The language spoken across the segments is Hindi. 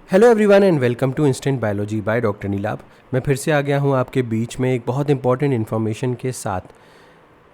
Hello everyone and welcome to instant biology by doctor Neelabh. मैं फिर से आ गया हूँ आपके बीच में एक बहुत इंपॉर्टेंट इन्फॉर्मेशन के साथ।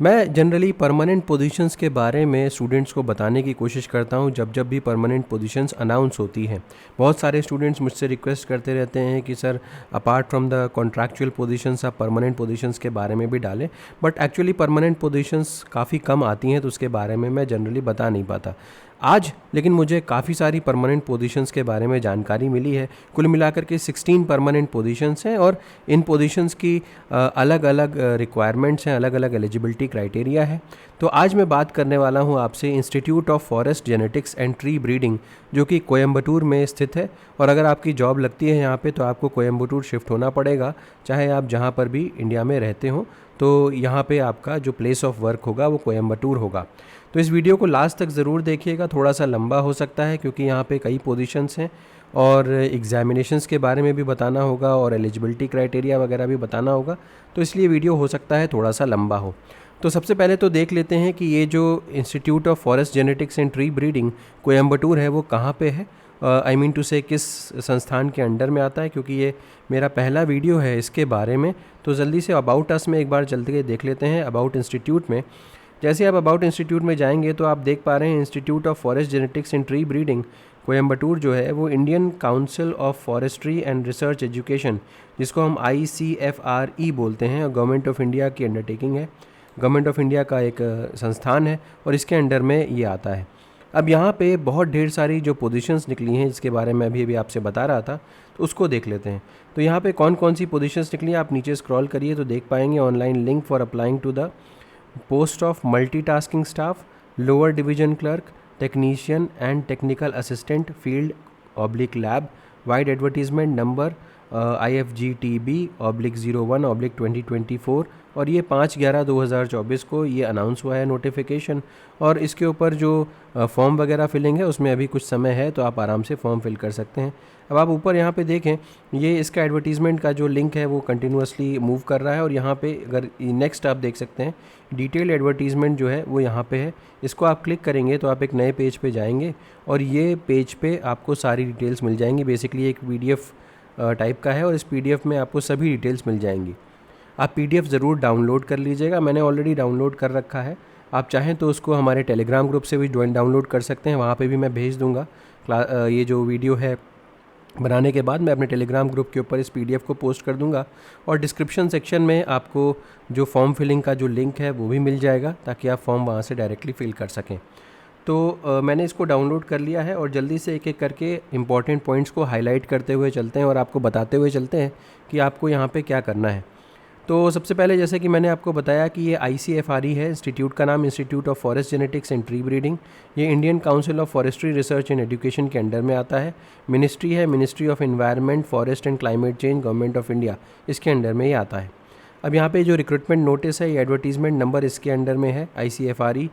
मैं जनरली परमानेंट पोजीशंस के बारे में स्टूडेंट्स को बताने की कोशिश करता हूँ जब भी परमानेंट पोजीशंस अनाउंस होती हैं। बहुत सारे स्टूडेंट्स मुझसे रिक्वेस्ट करते रहते हैं कि sir apart from the contractual positions आप परमानेंट पोजीशंस के बारे में भी डालें, बट एक्चुअली परमानेंट पोजीशंस काफ़ी कम आती हैं तो उसके बारे में मैं जनरली बता नहीं पाता आज। लेकिन मुझे काफ़ी सारी परमानेंट पोजीशंस के बारे में जानकारी मिली है। कुल मिलाकर के 16 परमानेंट पोजीशंस हैं और इन पोजीशंस की अलग अलग रिक्वायरमेंट्स हैं, अलग अलग एलिजिबिलिटी क्राइटेरिया है। तो आज मैं बात करने वाला हूं आपसे institute of forest genetics and tree breeding, जो कि कोयम्बटूर में स्थित है। और अगर आपकी जॉब लगती है यहाँ पे तो आपको कोयम्बटूर शिफ्ट होना पड़ेगा, चाहे आप जहाँ पर भी इंडिया में रहते हो। तो यहाँ पे आपका जो प्लेस ऑफ वर्क होगा वो कोयम्बटूर होगा। तो इस वीडियो को लास्ट तक ज़रूर देखिएगा, थोड़ा सा लंबा हो सकता है क्योंकि यहाँ पे कई पोजीशंस हैं और एग्जामिनेशंस के बारे में भी बताना होगा और एलिजिबिलिटी क्राइटेरिया वगैरह भी बताना होगा, तो इसलिए वीडियो हो सकता है थोड़ा सा लंबा हो। तो सबसे पहले तो देख लेते हैं कि ये जो institute of forest genetics and tree breeding Coimbatore है वो कहाँ पे है, आई मीन टू से किस संस्थान के अंडर में आता है, क्योंकि ये मेरा पहला वीडियो है इसके बारे में। तो जल्दी से अबाउट अस में एक बार चलते के देख लेते हैं। अबाउट इंस्टीट्यूट में जैसे आप अबाउट इंस्टीट्यूट में जाएंगे तो आप देख पा रहे हैं institute of forest genetics and tree breeding Coimbatore जो है वो Indian council of forestry and research education, जिसको हम ICFRE बोलते हैं, और गवर्नमेंट ऑफ इंडिया की अंडरटेकिंग है। गवर्नमेंट ऑफ इंडिया का एक संस्थान है और इसके अंडर में ये आता है। अब यहाँ पे बहुत ढेर सारी जो पोजीशंस निकली हैं जिसके बारे में अभी आपसे बता रहा था, तो उसको देख लेते हैं। तो यहाँ पे कौन कौन सी पोजीशंस निकली हैं आप नीचे स्क्रॉल करिए तो देख पाएंगे। Online link for applying to the post of multitasking staff, lower division clerk, technician and technical assistant field oblique lab, vide advertisement number IFGTB/01/2024, और ये 5/11/2024 को ये अनाउंस हुआ है नोटिफिकेशन। और इसके ऊपर जो फॉर्म वगैरह फिलिंग है उसमें अभी कुछ समय है, तो आप आराम से फॉर्म फिल कर सकते हैं। अब आप ऊपर यहाँ पे देखें, ये इसका एडवर्टीज़मेंट का जो लिंक है वो कंटिन्यूसली मूव कर रहा है, और यहाँ पे अगर नेक्स्ट आप देख सकते हैं डिटेल एडवर्टीज़मेंट जो है वो यहाँ पे है। इसको आप क्लिक करेंगे तो आप एक नए पेज पे जाएंगे और ये पेज पे आपको सारी डिटेल्स मिल जाएंगी। बेसिकली एक PDF टाइप का है और इस PDF में आपको सभी डिटेल्स मिल जाएंगी। आप PDF ज़रूर डाउनलोड कर लीजिएगा, मैंने ऑलरेडी डाउनलोड कर रखा है। आप चाहें तो उसको हमारे टेलीग्राम ग्रुप से भी डाउनलोड कर सकते हैं, वहाँ पे भी मैं भेज दूँगा। ये जो वीडियो है बनाने के बाद मैं अपने टेलीग्राम ग्रुप के ऊपर इस PDF को पोस्ट कर दूंगा, और डिस्क्रिप्शन सेक्शन में आपको जो फॉर्म फिलिंग का जो लिंक है वो भी मिल जाएगा, ताकि आप फॉर्म वहाँ से डायरेक्टली फिल कर सकें। तो मैंने इसको डाउनलोड कर लिया है और जल्दी से एक एक करके इंपॉर्टेंट पॉइंट्स को हाईलाइट करते हुए चलते हैं और आपको बताते हुए चलते हैं कि आपको यहाँ पे क्या करना है। तो सबसे पहले जैसे कि मैंने आपको बताया कि ये ICFRE है, इंस्टीट्यूट का नाम institute of forest genetics and tree breeding. ये Indian council of forestry research and education के अंडर में आता है। मिनिस्ट्री है ministry of environment, forest and climate change, government of India, इसके अंडर में ये आता है। अब यहाँ पे जो रिक्रूटमेंट नोटिस है, ये एडवर्टीजमेंट नंबर इसके अंडर में है ICFRE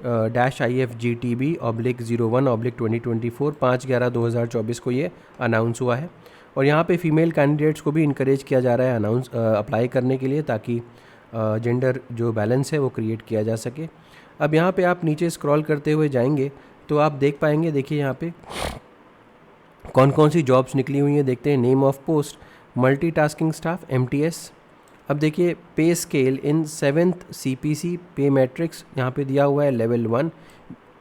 -IFGTB/01/2024, 5/11/2024 को ये अनाउंस हुआ है। और यहाँ पे फीमेल कैंडिडेट्स को भी इनकरेज किया जा रहा है अप्लाई करने के लिए, ताकि जेंडर जो बैलेंस है वो क्रिएट किया जा सके। अब यहाँ पे आप नीचे स्क्रॉल करते हुए जाएंगे तो आप देख पाएंगे, देखिए यहाँ पे कौन कौन सी जॉब्स निकली हुई हैं। देखते हैं name of post multitasking staff MTS। अब देखिए पे स्केल इन 7th CPC पे मैट्रिक्स यहाँ पे दिया हुआ है लेवल 1,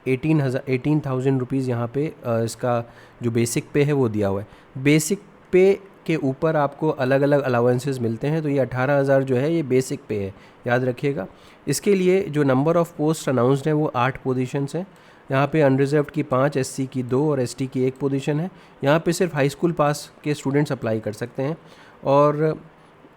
18,000 रुपीज़ यहाँ पे इसका जो बेसिक पे है वो दिया हुआ है। बेसिक पे के ऊपर आपको अलग अलग अलाउंसेस मिलते हैं, तो ये 18,000 जो है ये बेसिक पे है, याद रखिएगा। इसके लिए जो नंबर ऑफ़ पोस्ट अनाउंस्ड है वो 8 पोजीशंस हैं। यहाँ पे अनरिजर्व्ड की 5, SC की 2 और ST की 1 पोजीशन है। यहाँ पे सिर्फ हाई स्कूल पास के स्टूडेंट्स अप्लाई कर सकते हैं, और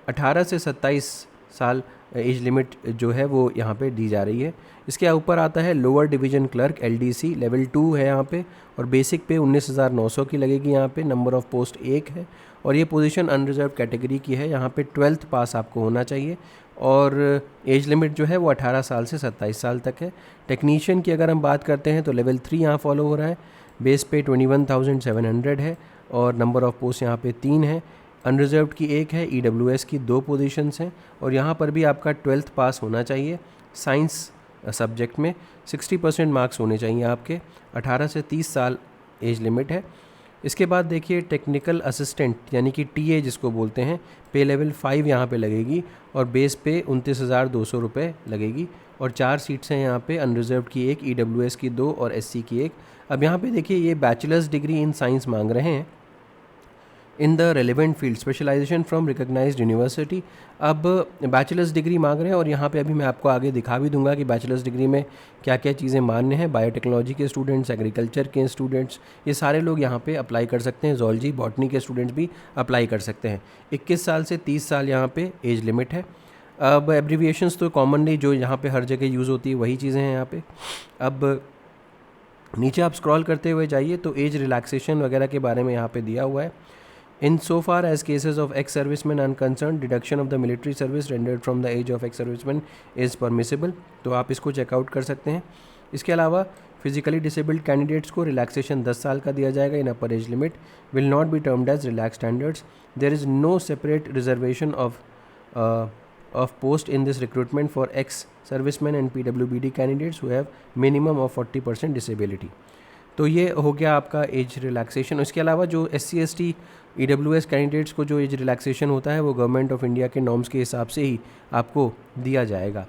18 से 27 साल एज लिमिट जो है वो यहाँ पे दी जा रही है। इसके ऊपर आता है lower division clerk LDC, level 2 है यहाँ पे, और बेसिक पे 19,900 की लगेगी। यहाँ पे नंबर ऑफ़ पोस्ट 1 है, और ये पोजीशन अनरिजर्व कैटेगरी की है। यहाँ पे 12th पास आपको होना चाहिए, और एज लिमिट जो है वो 18 साल से 27 साल तक है। टेक्नीशियन की अगर हम बात करते हैं तो लेवल 3 यहाँ फॉलो हो रहा है। बेस पे 21,700 है, और नंबर ऑफ़ पोस्ट यहाँ पे 3 है। अनरिजर्व्ड की 1 है, EWS की 2 पोजीशंस हैं, और यहाँ पर भी आपका 12th पास होना चाहिए। साइंस सब्जेक्ट में 60% मार्क्स होने चाहिए आपके। 18 से 30 साल एज लिमिट है। इसके बाद देखिए टेक्निकल असिस्टेंट यानी कि टीए जिसको बोलते हैं, पे लेवल 5 यहाँ पे लगेगी और बेस पे 29,200 रुपये लगेगी और 4 सीट्स हैं यहाँ पे, अनरिजर्व की 1, ईडब्ल्यूएस की 2 और एससी की 1। अब यहाँ पे देखिए ये बैचलर्स डिग्री इन साइंस मांग रहे हैं in the relevant field, specialisation from recognised university. अब बैचलर्स डिग्री मांग रहे हैं और यहाँ पे अभी मैं आपको आगे दिखा भी दूंगा कि बैचलर्स डिग्री में क्या क्या चीज़ें मान्य हैं। बायोटेक्नोलॉजी के स्टूडेंट्स, एग्रीकल्चर के स्टूडेंट्स, ये सारे लोग यहाँ पे अप्लाई कर सकते हैं। जूलॉजी, बॉटनी के स्टूडेंट्स भी अप्लाई कर सकते हैं। 21 साल से 30 साल यहाँ पे एज लिमिट है। अब एब्रीविएशंस तो कॉमनली जो यहाँ पे हर जगह यूज़ होती है वही चीज़ें हैं यहाँ पे। अब नीचे आप स्क्रॉल करते हुए जाइए तो एज रिलैक्सेशन वगैरह के बारे में यहाँ पे दिया हुआ है। In so far as cases of ex-servicemen are concerned, deduction of the military service rendered from the age of ex-serviceman is permissible। तो आप इसको चेकआउट कर सकते हैं। इसके अलावा फिजिकली डिसेबल्ड कैंडिडेट्स को रिलैक्सेशन 10 साल का दिया जाएगा in upper age limit, will not be termed as relax standards. There is no separate reservation of post in this recruitment for ex-servicemen and PWBD candidates who have minimum of 40% disability। तो ये हो गया आपका एज रिलैक्सेशन। इसके अलावा जो SC ST EWS कैंडिडेट्स को जो एज रिलैक्सेशन होता है वो गवर्नमेंट ऑफ इंडिया के नॉर्म्स के हिसाब से ही आपको दिया जाएगा।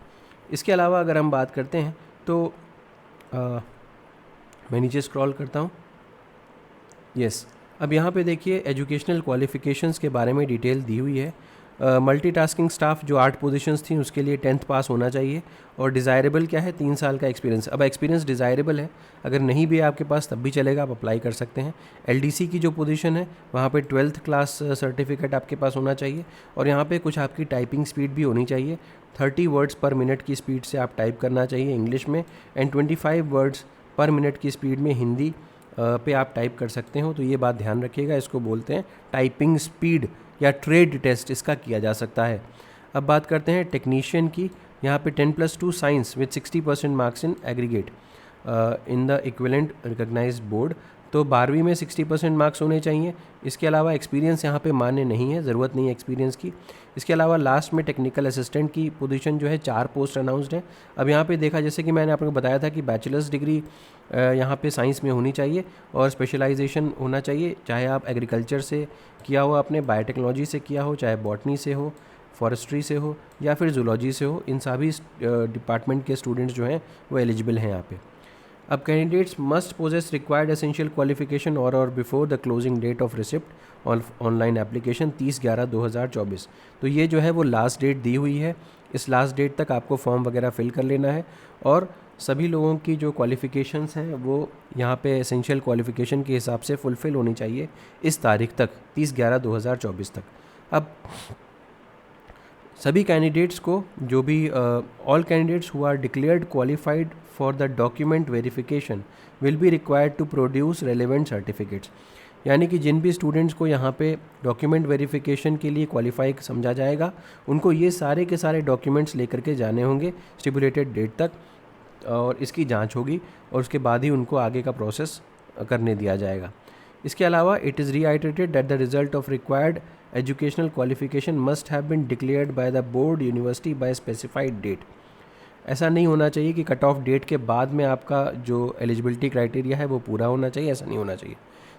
इसके अलावा अगर हम बात करते हैं तो मैं नीचे स्क्रॉल करता हूँ। यस, अब यहाँ पे देखिए एजुकेशनल क्वालिफ़िकेशंस के बारे में डिटेल दी हुई है। मल्टीटास्किंग स्टाफ जो 8 पोजीशंस थी उसके लिए 10th पास होना चाहिए और डिज़ायरेबल क्या है, 3 साल का एक्सपीरियंस। अब एक्सपीरियंस डिज़ायरेबल है, अगर नहीं भी आपके पास तब भी चलेगा, आप अप्लाई कर सकते हैं। LDC की जो पोजीशन है वहाँ पे 12th क्लास सर्टिफिकेट आपके पास होना चाहिए और यहाँ पे कुछ आपकी टाइपिंग स्पीड भी होनी चाहिए। 30 वर्ड्स पर मिनट की स्पीड से आप टाइप करना चाहिए इंग्लिश में एंड 25 वर्ड्स पर मिनट की स्पीड में हिंदी पे आप टाइप कर सकते हो। तो ये बात ध्यान रखिएगा, इसको बोलते हैं टाइपिंग स्पीड या ट्रेड टेस्ट, इसका किया जा सकता है। अब बात करते हैं टेक्नीशियन की। यहाँ पे 10+2 science with 60% marks in aggregate in the equivalent recognised board. तो 12वीं में 60% मार्क्स होने चाहिए। इसके अलावा एक्सपीरियंस यहाँ पे मान्य नहीं है, ज़रूरत नहीं है एक्सपीरियंस की। इसके अलावा लास्ट में टेक्निकल असिस्टेंट की पोजीशन जो है 4 पोस्ट अनाउंस्ड है। अब यहाँ पे देखा, जैसे कि मैंने आपको बताया था कि बैचलर्स डिग्री यहाँ पे साइंस में होनी चाहिए और स्पेशलाइजेशन होना चाहिए, चाहे आप एग्रीकल्चर से किया हो, आपने बायोटेक्नोलॉजी से किया हो, चाहे बॉटनी से हो, फॉरेस्ट्री से हो या फिर जूलॉजी से हो। इन सभी डिपार्टमेंट के स्टूडेंट्स जो हैं वो एलिजिबल हैं यहाँ पे। अब candidates must possess required essential qualification or before the closing date of receipt online application 30/11/2024। तो ये जो है वो लास्ट डेट दी हुई है, इस लास्ट डेट तक आपको फॉर्म वगैरह फिल कर लेना है और सभी लोगों की जो क्वालिफ़िकेशंस हैं वो यहाँ पे एसेंशियल क्वालिफ़िकेशन के हिसाब से फुलफ़िल होनी चाहिए इस तारीख तक, 30/11/2024 तक। अब सभी कैंडिडेट्स को जो भी all candidates who are declared qualified for the document verification will be required to produce relevant certificates. यानी कि जिन भी स्टूडेंट्स को यहाँ पे डॉक्यूमेंट वेरिफिकेशन के लिए क्वालिफाई समझा जाएगा उनको ये सारे के सारे डॉक्यूमेंट्स लेकर के जाने होंगे स्टिपुलेटेड डेट तक और इसकी जांच होगी और उसके बाद ही उनको आगे का प्रोसेस करने दिया जाएगा। इसके अलावा it is reiterated that the result of required educational qualification must have been declared by the board university by specified date. ऐसा नहीं होना चाहिए कि कट ऑफ डेट के बाद में आपका जो एलिजिबिलिटी क्राइटेरिया है वो पूरा होना चाहिए, ऐसा नहीं होना चाहिए।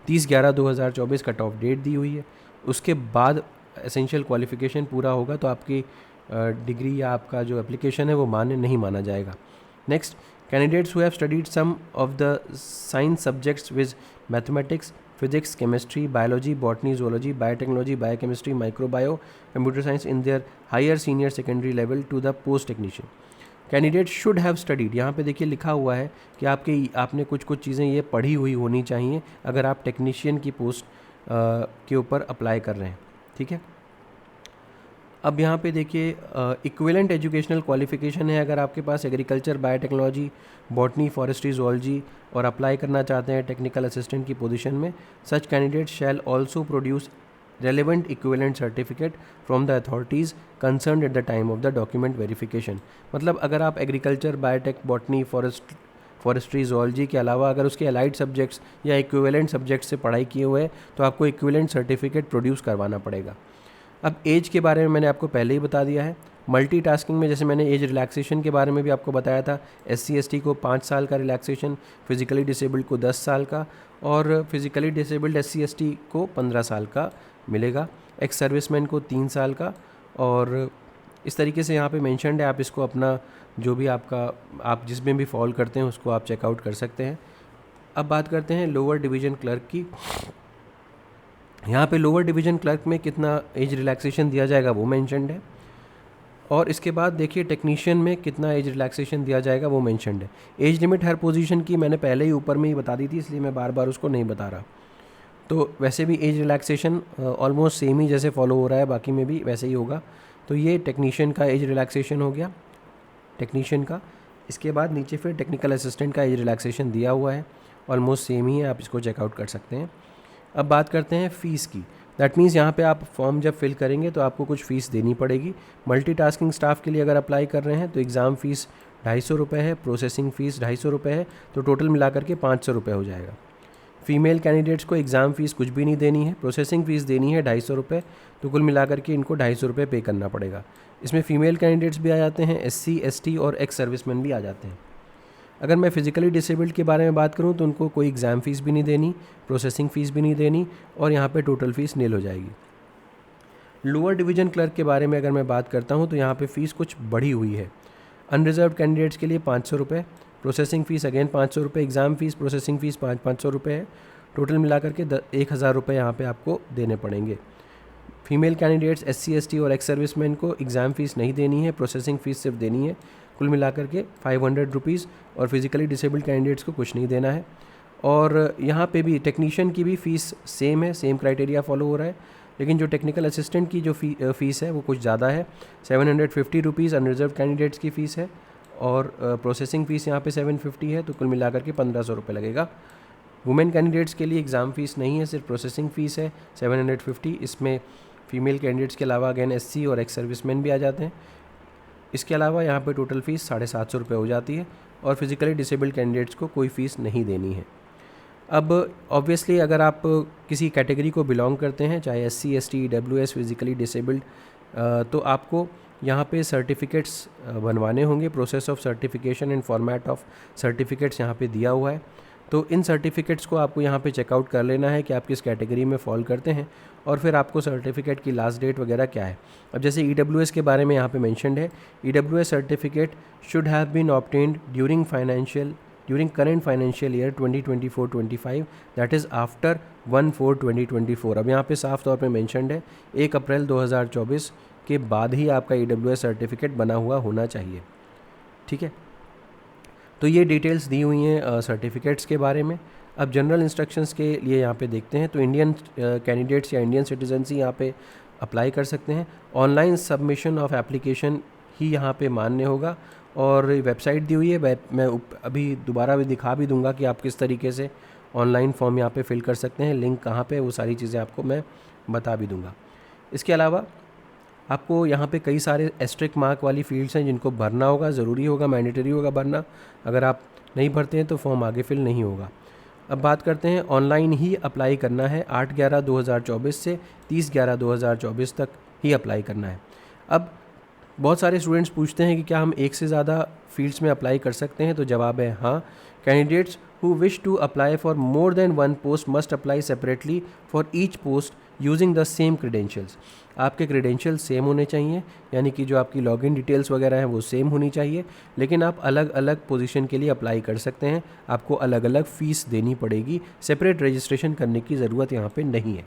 30/11/2024 कट ऑफ डेट दी हुई है, उसके बाद एसेंशियल क्वालिफिकेशन पूरा होगा तो आपकी डिग्री या आपका जो एप्लीकेशन है वो मान्य नहीं माना जाएगा। Next, candidates who have studied some of the science subjects with mathematics, physics, chemistry, biology, botany, zoology, biotechnology, biochemistry, microbio, computer science in their higher senior secondary level to the post technician. Candidate should have studied, यहाँ पे देखिए लिखा हुआ है कि आपने कुछ चीज़ें ये पढ़ी हुई होनी चाहिए अगर आप टेक्नीशियन की पोस्ट के ऊपर अप्लाई कर रहे हैं, ठीक है। अब यहाँ पे देखिए इक्विवेलेंट एजुकेशनल क्वालिफिकेशन है, अगर आपके पास agriculture, biotechnology, botany, forestry, zoology और अप्लाई करना चाहते हैं टेक्निकल असिस्टेंट की पोजीशन में, such candidate shall also produce relevant equivalent certificate from the authorities concerned at the time of the document verification। मतलब अगर आप agriculture, biotech, botany, forestry, zoology के अलावा अगर उसके अलाइड सब्जेक्ट्स या इक्विवेलेंट सब्जेक्ट्स से पढ़ाई किए हुए हैं तो आपको इक्विवेलेंट सर्टिफिकेट प्रोड्यूस करवाना पड़ेगा। अब एज के बारे में मैंने आपको पहले ही बता दिया है, मल्टीटास्किंग में जैसे मैंने एज रिलैक्सेशन के बारे में भी आपको बताया था, SC/ST को 5 साल का रिलैक्सेशन, फिजिकली डिसेबल्ड को 10 साल का और फिजिकली डिसेबल्ड SC/ST को 15 साल का मिलेगा, एक्स सर्विसमैन को 3 साल का। और इस तरीके से यहाँ पे मेंशन्ड है, आप इसको अपना जो भी आप जिसमें भी फॉल करते हैं उसको आप चेकआउट कर सकते हैं। अब बात करते हैं लोअर डिवीज़न क्लर्क की। यहाँ पे लोअर डिवीज़न क्लर्क में कितना एज रिलैक्सेशन दिया जाएगा वो मेंशन्ड है, और इसके बाद देखिए टेक्नीशियन में कितना एज रिलैक्सेशन दिया जाएगा वो मेंशन्ड है। एज लिमिट हर पोजीशन की मैंने पहले ही ऊपर में ही बता दी थी, इसलिए मैं बार बार उसको नहीं बता रहा। तो वैसे भी एज रिलैक्सेशन ऑलमोस्ट सेम ही जैसे फॉलो हो रहा है बाकी में भी वैसे ही होगा। तो ये टेक्नीशियन का एज रिलैक्सेशन हो गया, टेक्नीशियन का। इसके बाद नीचे फिर टेक्निकल असिस्टेंट का एज रिलैक्सेशन दिया हुआ है, ऑलमोस्ट सेम ही है, आप इसको चेकआउट कर सकते हैं। अब बात करते हैं फ़ीस की। दैट मीन्स यहाँ पे आप फॉर्म जब फिल करेंगे तो आपको कुछ फ़ीस देनी पड़ेगी। मल्टीटास्किंग स्टाफ के लिए अगर अप्लाई कर रहे हैं तो एग्ज़ाम फ़ीस 250 रुपये है, प्रोसेसिंग फ़ीस 250 रुपये है, तो टोटल मिलाकर के 500 रुपये हो जाएगा। फ़ीमेल कैंडिडेट्स को एग्ज़ाम फ़ीस कुछ भी नहीं देनी है, प्रोसेसिंग फ़ीस देनी है 250 रुपये, तो कुल मिलाकर के इनको 250 रुपये पे करना पड़ेगा। इसमें फ़ीमेल कैंडिडेट्स भी आ जाते हैं, SC/ST और एक्स सर्विसमैन भी आ जाते हैं। अगर मैं फिज़िकली डिसेबल्ड के बारे में बात करूं तो उनको कोई एग्ज़ाम फ़ीस भी नहीं देनी, प्रोसेसिंग फ़ीस भी नहीं देनी, और यहाँ पे टोटल फ़ीस नील हो जाएगी। लोअर डिवीज़न क्लर्क के बारे में अगर मैं बात करता हूं तो यहाँ पे फ़ीस कुछ बढ़ी हुई है। अनरिजर्व कैंडिडेट्स के लिए 500 रुपये, प्रोसेसिंग फ़ीस अगेन 500 रुपये, एग्ज़ाम फ़ीस प्रोसेसिंग फ़ीस 500 रुपये है, टोटल मिलाकर के 1000 रुपये यहाँ पर आपको देने पड़ेंगे। फीमेल कैंडिडेट्स SC/ST और एक्स सर्विसमैन को एग्ज़ाम फ़ीस नहीं देनी है, प्रोसेसिंग फ़ीस सिर्फ देनी है, कुल मिलाकर के 500 रुपीज़, और फिज़िकली डिसेबल्ड कैंडिडेट्स को कुछ नहीं देना है। और यहाँ पे भी टेक्नीशियन की भी फ़ीस सेम है, सेम क्राइटेरिया फॉलो हो रहा है, लेकिन जो टेक्निकल असिस्टेंट की जो फ़ीस है वो कुछ ज़्यादा है, 750 रुपीज़ अनरिजर्व कैंडिडेट्स की फ़ीस है, और प्रोसेसिंग फ़ीस यहाँ पे 750 है, तो कुल मिलाकर के 1500 रुपये लगेगा। वुमेन कैंडिडेट्स के लिए एग्ज़ाम फ़ीस नहीं है, सिर्फ प्रोसेसिंग फ़ीस है 750। इसमें फ़ीमेल कैंडिडेट्स के अलावा अगेन SC और एक्स सर्विसमैन भी आ जाते हैं। इसके अलावा यहाँ पे टोटल फ़ीस 750 रुपये हो जाती है, और फिज़िकली डिसेबल्ड कैंडिडेट्स को कोई फ़ीस नहीं देनी है। अब ऑब्वियसली अगर आप किसी कैटेगरी को बिलोंग करते हैं, चाहे SC/ST EWS फिज़िकली डिसेबल्ड, तो आपको यहाँ पे सर्टिफिकेट्स बनवाने होंगे। Process of certification and format of certificates यहाँ पे दिया हुआ है, तो इन सर्टिफिकेट्स को आपको यहाँ पे चेकआउट कर लेना है कि आप किस कैटेगरी में फॉल करते हैं, और फिर आपको सर्टिफिकेट की लास्ट डेट वगैरह क्या है। अब जैसे EWS के बारे में यहाँ पे मेंशन्ड है, EWS certificate should have been obtained during current financial year 2024-25, that is after 1/4/2024। अब यहाँ पे साफ तौर पे मेंशन्ड है 1 अप्रैल 2024 के बाद ही आपका EWS सर्टिफिकेट बना हुआ होना चाहिए। ठीक है, तो ये डिटेल्स दी हुई हैं सर्टिफिकेट्स के बारे में। अब जनरल इंस्ट्रक्शंस के लिए यहाँ पे देखते हैं, तो इंडियन कैंडिडेट्स या इंडियन सिटीजन्स ही यहाँ पे अप्लाई कर सकते हैं। ऑनलाइन सबमिशन ऑफ एप्लीकेशन ही यहाँ पे मान्य होगा, और वेबसाइट दी हुई है, मैं अभी दोबारा भी दिखा भी दूंगा कि आप किस तरीके से ऑनलाइन फॉर्म यहाँ पे फिल कर सकते हैं, लिंक कहाँ पे, वो सारी चीज़ें आपको मैं बता भी दूंगा। इसके अलावा आपको यहाँ पे कई सारे एस्ट्रिक मार्क वाली फील्ड्स हैं जिनको भरना होगा, ज़रूरी होगा, मैंडेटरी होगा भरना। अगर आप नहीं भरते हैं तो फॉर्म आगे फिल नहीं होगा। अब बात करते हैं, ऑनलाइन ही अप्लाई करना है, 8/11/2024 से 30/11/2024 तक ही अप्लाई करना है। अब बहुत सारे स्टूडेंट्स पूछते हैं कि क्या हम एक से ज़्यादा फील्ड्स में अप्लाई कर सकते हैं, तो जवाब है हाँ। Candidates who wish to apply for more than one post must apply separately for each post using the same credentials। आपके क्रेडेंशियल सेम होने चाहिए, यानी कि जो आपकी लॉगिन डिटेल्स वगैरह हैं वो सेम होनी चाहिए, लेकिन आप अलग अलग पोजीशन के लिए अप्लाई कर सकते हैं। आपको अलग अलग फ़ीस देनी पड़ेगी, सेपरेट रजिस्ट्रेशन करने की ज़रूरत यहाँ पे नहीं है।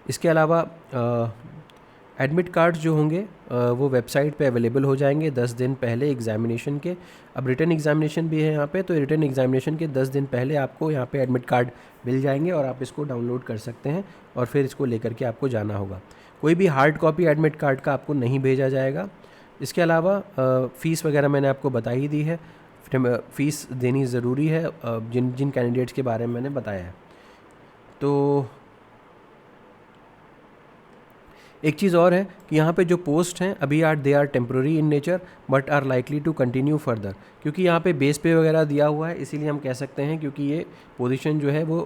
इसके अलावा एडमिट कार्ड्स जो होंगे वो वेबसाइट पे अवेलेबल हो जाएंगे 10 दिन पहले एग्ज़ामिनेशन के। अब रिटन एग्ज़ामिनेशन भी है यहाँ पे, तो रिटन एग्ज़ामिनेशन के 10 दिन पहले आपको यहाँ पे एडमिट कार्ड मिल जाएंगे, और आप इसको डाउनलोड कर सकते हैं, और फिर इसको लेकर के आपको जाना होगा। कोई भी हार्ड कॉपी एडमिट कार्ड का आपको नहीं भेजा जाएगा। इसके अलावा फ़ीस वगैरह मैंने आपको बता ही दी है, फ़ीस देनी ज़रूरी है जिन जिन कैंडिडेट्स के बारे में मैंने बताया है। तो एक चीज़ और है कि यहाँ पे जो पोस्ट हैं अभी they are temporary in nature but are likely to continue further, क्योंकि यहाँ पे बेस पे वगैरह दिया हुआ है, इसीलिए हम कह सकते हैं, क्योंकि ये पोजीशन जो है वो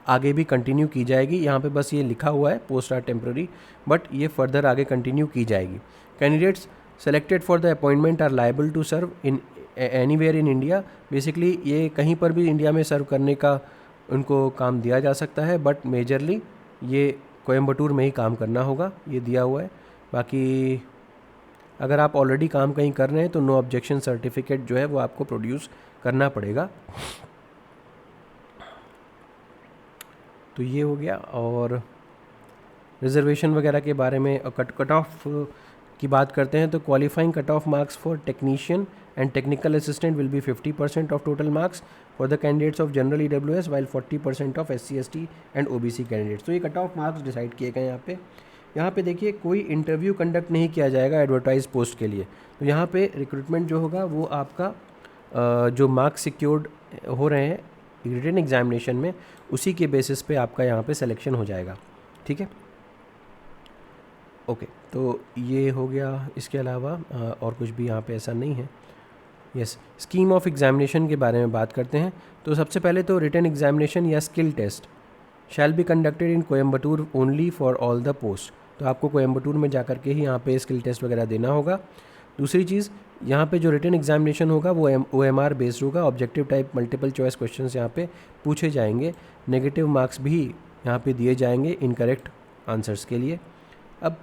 आगे भी कंटिन्यू की जाएगी। यहाँ पे बस ये लिखा हुआ है पोस्ट आर टेम्प्रेरी, बट ये फर्दर आगे कंटिन्यू की जाएगी। Candidates selected for the appointment are liable to serve in anywhere in India. Basically ये कहीं पर भी इंडिया में सर्व करने का उनको काम दिया जा सकता है, बट मेजरली ये कोयम्बटूर में ही काम करना होगा, ये दिया हुआ है। बाकी अगर आप ऑलरेडी काम कहीं कर रहे हैं तो नो ऑब्जेक्शन सर्टिफिकेट जो है वो आपको प्रोड्यूस करना पड़ेगा। तो ये हो गया। और रिजर्वेशन वगैरह के बारे में कट ऑफ की बात करते हैं तो qualifying cut off marks for technician and technical assistant will be 50% of total marks for the candidates of general EWS while 40% of SC ST and OBC candidates. तो ये कट ऑफ मार्क्स डिसाइड किए गए यहाँ पे देखिए कोई इंटरव्यू कंडक्ट नहीं किया जाएगा एडवर्टाइज पोस्ट के लिए। तो यहाँ पे रिक्रूटमेंट जो होगा वो आपका जो मार्क्स सिक्योर्ड हो रहे हैं रिटन एग्जामिनेशन में उसी के बेसिस पे आपका यहाँ पे सिलेक्शन हो जाएगा। ठीक है, ओके। तो ये हो गया। इसके अलावा और कुछ भी यहाँ पे ऐसा नहीं है। यस, स्कीम ऑफ एग्जामिनेशन के बारे में बात करते हैं। तो सबसे पहले तो रिटन एग्जामिनेशन या skill test shall be conducted in Coimbatore only for all the post. तो आपको कोयम्बटूर में जा कर के ही यहाँ पे स्किल टेस्ट वगैरह देना होगा। दूसरी चीज़, यहाँ पे जो रिटन एग्जामिनेशन होगा वो OMR बेस्ड होगा। Objective type multiple choice questions यहाँ पे पूछे जाएंगे। नेगेटिव मार्क्स भी यहाँ पे दिए जाएंगे इनकरेक्ट आंसर्स के लिए। अब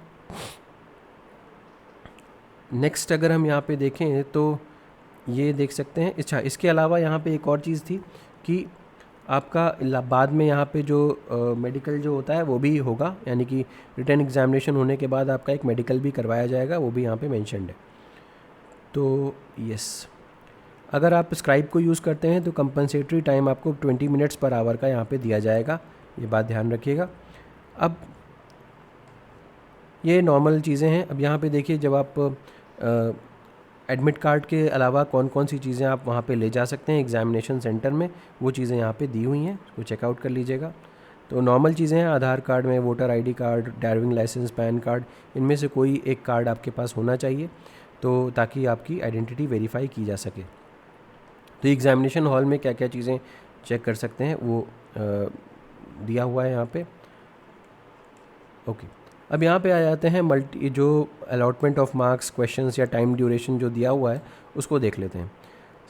नेक्स्ट अगर हम यहाँ पे देखें तो ये देख सकते हैं। अच्छा, इसके अलावा यहाँ पे एक और चीज़ थी कि आपका बाद में यहाँ पे जो मेडिकल जो होता है वो भी होगा, यानी कि रिटन एग्जामिनेशन होने के बाद आपका एक मेडिकल भी करवाया जाएगा, वो भी यहाँ पे मेंशन्ड है। तो यस, अगर आप स्क्राइब को यूज़ करते हैं तो कंपनसेटरी टाइम आपको 20 मिनट्स पर आवर का यहाँ पे दिया जाएगा, ये बात ध्यान रखिएगा। अब ये नॉर्मल चीज़ें हैं। अब यहाँ पे देखिए जब आप एडमिट कार्ड के अलावा कौन कौन सी चीज़ें आप वहाँ पे ले जा सकते हैं एग्जामिनेशन सेंटर में, वो चीज़ें यहाँ पे दी हुई हैं, उसको चेकआउट कर लीजिएगा। तो नॉर्मल चीज़ें हैं, आधार कार्ड में voter ID card, driving licence, PAN card, इनमें से कोई एक कार्ड आपके पास होना चाहिए तो ताकि आपकी आइडेंटिटी वेरीफाई की जा सके। तो एग्जामिनेशन हॉल में क्या क्या चीज़ें चेक कर सकते हैं वो दिया हुआ है यहाँ पे। ओके, अब यहाँ पे आ जाते हैं मल्टी जो अलॉटमेंट ऑफ मार्क्स, क्वेश्चंस या टाइम ड्यूरेशन जो दिया हुआ है उसको देख लेते हैं।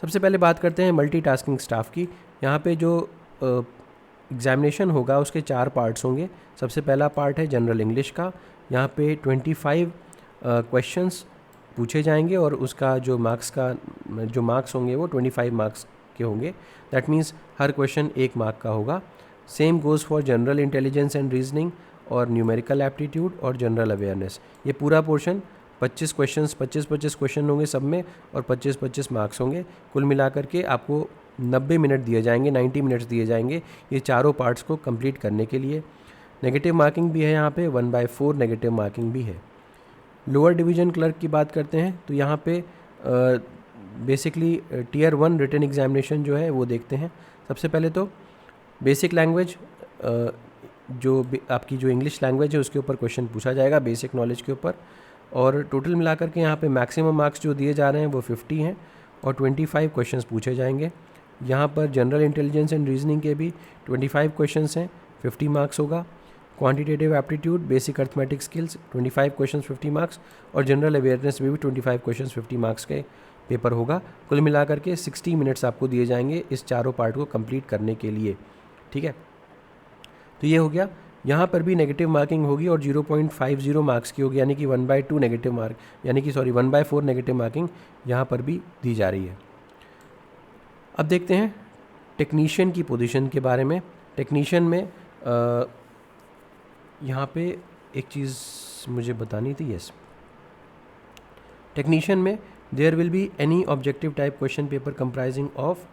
सबसे पहले बात करते हैं मल्टीटास्किंग स्टाफ की। यहाँ पे जो एग्जामिनेशन होगा उसके 4 पार्ट्स होंगे। सबसे पहला पार्ट है जनरल इंग्लिश का। यहाँ पे 25 क्वेश्चंस पूछे जाएंगे और उसका जो मार्क्स होंगे वो 25 मार्क्स के होंगे। That means her question 1 mark का होगा। Same goes for general intelligence and reasoning और न्यूमेरिकल एप्टीट्यूड और जनरल अवेयरनेस। ये पूरा पोर्शन 25 क्वेश्चन होंगे सब में और 25 मार्क्स होंगे। कुल मिलाकर के आपको 90 मिनट दिए जाएंगे, 90 मिनट्स दिए जाएंगे ये चारों पार्ट्स को कंप्लीट करने के लिए। नेगेटिव मार्किंग भी है यहाँ पे, 1/4 नेगेटिव मार्किंग भी है। लोअर डिवीज़न क्लर्क की बात करते हैं तो यहाँ पे बेसिकली टियर 1 रिटन एग्जामिनेशन जो है वो देखते हैं। सबसे पहले तो बेसिक लैंग्वेज जो आपकी जो इंग्लिश लैंग्वेज है उसके ऊपर क्वेश्चन पूछा जाएगा, बेसिक नॉलेज के ऊपर। और टोटल मिलाकर के यहाँ पे मैक्सिमम मार्क्स जो दिए जा रहे हैं वो 50 हैं और 25 क्वेश्चंस पूछे जाएंगे। यहाँ पर जनरल इंटेलिजेंस एंड रीजनिंग के भी 25 क्वेश्चंस हैं, 50 मार्क्स होगा। Quantitative aptitude, basic arithmetic skills 25 questions 50 marks और जनरल अवेयरनेस में भी 25 क्वेश्चंस 50 मार्क्स के पेपर होगा। कुल मिलाकर के 60 मिनट्स आपको दिए जाएंगे इस चारों पार्ट को कंप्लीट करने के लिए। ठीक है, तो ये हो गया। यहाँ पर भी नेगेटिव मार्किंग होगी और 0.50 मार्क्स की होगी, यानी कि 1/2 नेगेटिव मार्क, यानी कि 1/4 नेगेटिव मार्किंग यहाँ पर भी दी जा रही है। अब देखते हैं टेक्नीशियन की पोजीशन के बारे में। टेक्नीशियन में यहाँ पे एक चीज़ मुझे बतानी थी। यस, टेक्नीशियन में there will be any objective type question paper comprising of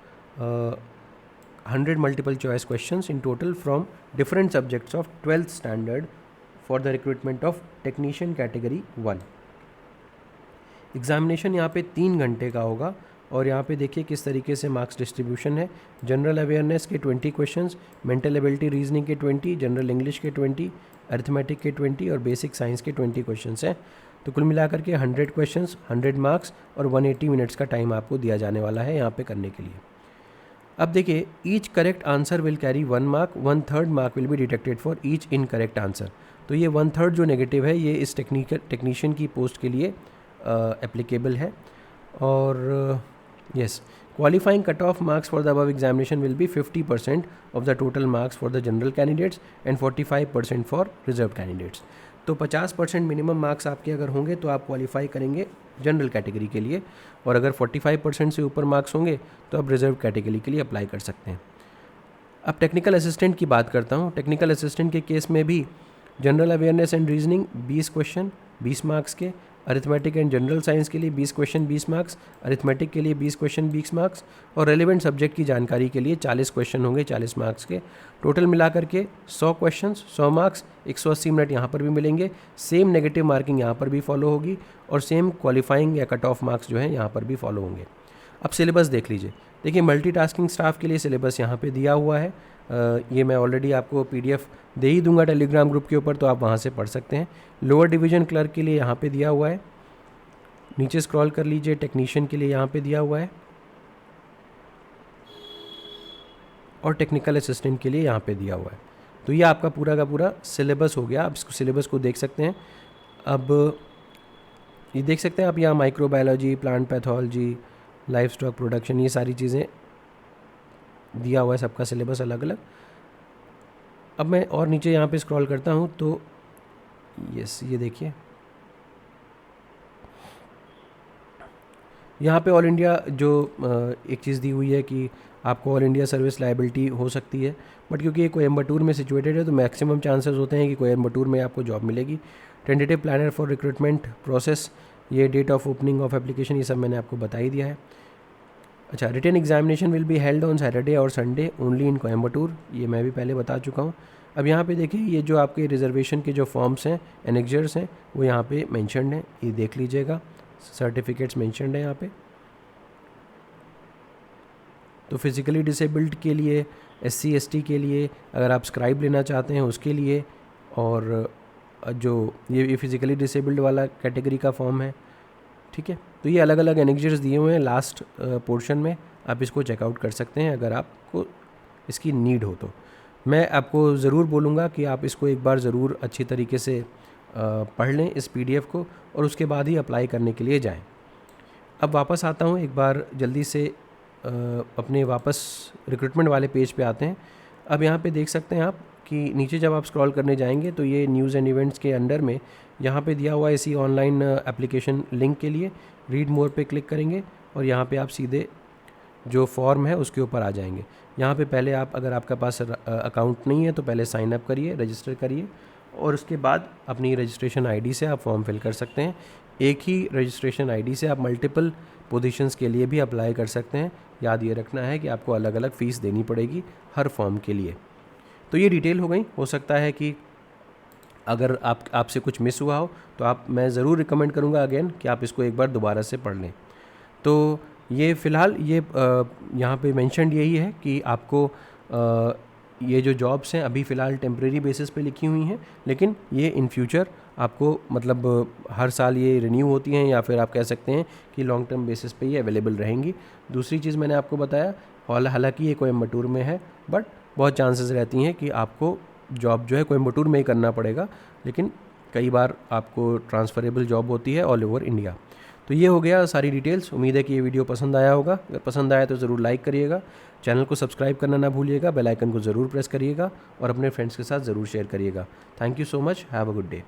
100 multiple choice questions in total from different subjects of 12th standard for the recruitment of technician category 1। Examination यहाँ पे 3 घंटे का होगा और यहाँ पे देखिए किस तरीके से मार्क्स डिस्ट्रीब्यूशन है। जनरल अवेयरनेस के 20 क्वेश्चंस, मेंटल एबिलिटी रीजनिंग के 20, जनरल इंग्लिश के 20, अर्थमेटिक के 20 और बेसिक साइंस के 20 क्वेश्चंस हैं। तो कुल मिलाकर के 100 क्वेश्चंस, 100 मार्क्स और 180 मिनट्स का टाइम आपको दिया जाने वाला है यहाँ पे करने के लिए। अब देखिए, each correct answer will carry 1 mark, 1/3 mark will be detected for each incorrect answer. तो ये 1/3 जो नेगेटिव है ये इस टेक्नीशियन की पोस्ट के लिए एप्लीकेबल है। और yes, qualifying cutoff marks for the above examination will be 50% of the total marks for the general candidates and 45% for reserved candidates। तो 50% मिनिमम मार्क्स आपके अगर होंगे तो आप क्वालिफाई करेंगे जनरल कैटेगरी के लिए, और अगर 45% से ऊपर मार्क्स होंगे तो आप रिजर्व कैटेगरी के लिए अप्लाई कर सकते हैं। अब टेक्निकल असिस्टेंट की बात करता हूँ। टेक्निकल असिस्टेंट के केस में भी general awareness and reasoning 20 question 20 marks के, अरिथमेटिक एंड जनरल साइंस के लिए 20 क्वेश्चन 20 मार्क्स, अरिथमेटिक के लिए 20 क्वेश्चन 20 मार्क्स, और रेलिवेंट सब्जेक्ट की जानकारी के लिए 40 क्वेश्चन होंगे 40 मार्क्स के। टोटल मिलाकर के 100 क्वेश्चन 100 मार्क्स, 180 मिनट यहाँ पर भी मिलेंगे। सेम नेगेटिव मार्किंग यहाँ पर भी फॉलो होगी, और सेम क्वालिफाइंग या कट ऑफ मार्क्स जो हैं यहाँ पर भी फॉलो होंगे। अब सिलेबस देख लीजिए। देखिए, मल्टीटास्किंग स्टाफ के लिए सिलेबस यहाँ पे दिया हुआ है। ये मैं ऑलरेडी आपको PDF दे ही दूंगा टेलीग्राम ग्रुप के ऊपर, तो आप वहाँ से पढ़ सकते हैं। लोअर डिवीज़न क्लर्क के लिए यहाँ पे दिया हुआ है, नीचे स्क्रॉल कर लीजिए। टेक्नीशियन के लिए यहाँ पे दिया हुआ है, और टेक्निकल असिस्टेंट के लिए यहाँ पे दिया हुआ है। तो ये आपका पूरा का पूरा सिलेबस हो गया। आप इसको सिलेबस को देख सकते हैं। अब ये देख सकते हैं आप यहाँ microbiology, plant pathology, life stock production, ये सारी चीज़ें दिया हुआ है, सबका सिलेबस अलग अलग। अब मैं और नीचे यहाँ पे स्क्रॉल करता हूँ तो यस, ये देखिए यहाँ पे ऑल इंडिया जो एक चीज़ दी हुई है कि आपको ऑल इंडिया सर्विस लायबिलिटी हो सकती है, बट क्योंकि ये कोयम्बटूर में सिचुएटेड है तो मैक्सिमम चांसेस होते हैं कि कोयम्बटूर में आपको जॉब मिलेगी। Tentative planner for recruitment process, ये date of opening of application, ये सब मैंने आपको बता ही दिया है। अच्छा, written examination will be held on Saturday और संडे ओनली इन कोयम्बटूर, ये मैं भी पहले बता चुका हूँ। अब यहाँ पे देखिए, ये जो आपके रिजर्वेशन के जो फॉर्म्स हैं, एनेक्जर्स हैं, वो यहाँ पे मेंशन्ड हैं, ये देख लीजिएगा। सर्टिफिकेट्स मेंशन्ड है यहाँ पे। तो फिज़िकली डिसेबल्ड के लिए, SC ST के लिए, अगर आप स्क्राइब लेना चाहते हैं उसके लिए, और जो ये फिज़िकली डिसेबल्ड वाला कैटेगरी का फॉर्म है, ठीक है। तो ये अलग अलग एनेक्जर्स दिए हुए हैं लास्ट पोर्शन में, आप इसको चेकआउट कर सकते हैं अगर आपको इसकी नीड हो तो। मैं आपको ज़रूर बोलूँगा कि आप इसको एक बार ज़रूर अच्छी तरीके से पढ़ लें इस PDF को, और उसके बाद ही अप्लाई करने के लिए जाएं। अब वापस आता हूँ एक बार जल्दी से, अपने वापस रिक्रूटमेंट वाले पेज पे आते हैं। अब यहाँ पे देख सकते हैं आप कि नीचे जब आप स्क्रॉल करने जाएंगे तो ये न्यूज़ एंड इवेंट्स के अंडर में यहाँ पे दिया हुआ है इसी ऑनलाइन एप्लीकेशन लिंक के लिए। रीड मोर पे क्लिक करेंगे और यहाँ पे आप सीधे जो फॉर्म है उसके ऊपर आ जाएंगे। यहाँ पे पहले आप, अगर आपका पास अकाउंट नहीं है तो पहले साइन अप करिए, रजिस्टर करिए, और उसके बाद अपनी रजिस्ट्रेशन ID से आप फॉर्म फिल कर सकते हैं। एक ही रजिस्ट्रेशन ID से आप मल्टीपल पोजीशंस के लिए भी अप्लाई कर सकते हैं। याद ये रखना है कि आपको अलग अलग फ़ीस देनी पड़ेगी हर फॉर्म के लिए। तो ये डिटेल हो गई। हो सकता है कि अगर आपसे कुछ मिस हुआ हो तो मैं ज़रूर रिकमेंड करूँगा अगेन कि आप इसको एक बार दोबारा से पढ़ लें। तो ये फ़िलहाल ये यहाँ पे मेंशन्ड यही है कि आपको ये जो जॉब्स हैं अभी फ़िलहाल टेम्प्रेरी बेसिस पे लिखी हुई हैं, लेकिन ये इन फ्यूचर आपको मतलब हर साल ये रिन्यू होती हैं, या फिर आप कह सकते हैं कि लॉन्ग टर्म बेसिस पे ये अवेलेबल रहेंगी। दूसरी चीज़ मैंने आपको बताया, हालांकि ये कोयम्बटूर में है, बट बहुत चांसेस रहती हैं कि आपको जॉब जो है कोयम्बटूर में ही करना पड़ेगा, लेकिन कई बार आपको ट्रांसफ़रेबल जॉब होती है ऑल ओवर इंडिया। तो ये हो गया सारी डिटेल्स। उम्मीद है कि ये वीडियो पसंद आया होगा। अगर पसंद आया तो ज़रूर लाइक करिएगा, चैनल को सब्सक्राइब करना ना भूलिएगा, बेल आइकन को ज़रूर प्रेस करिएगा, और अपने फ्रेंड्स के साथ ज़रूर शेयर करिएगा। Thank you so much, have a good day.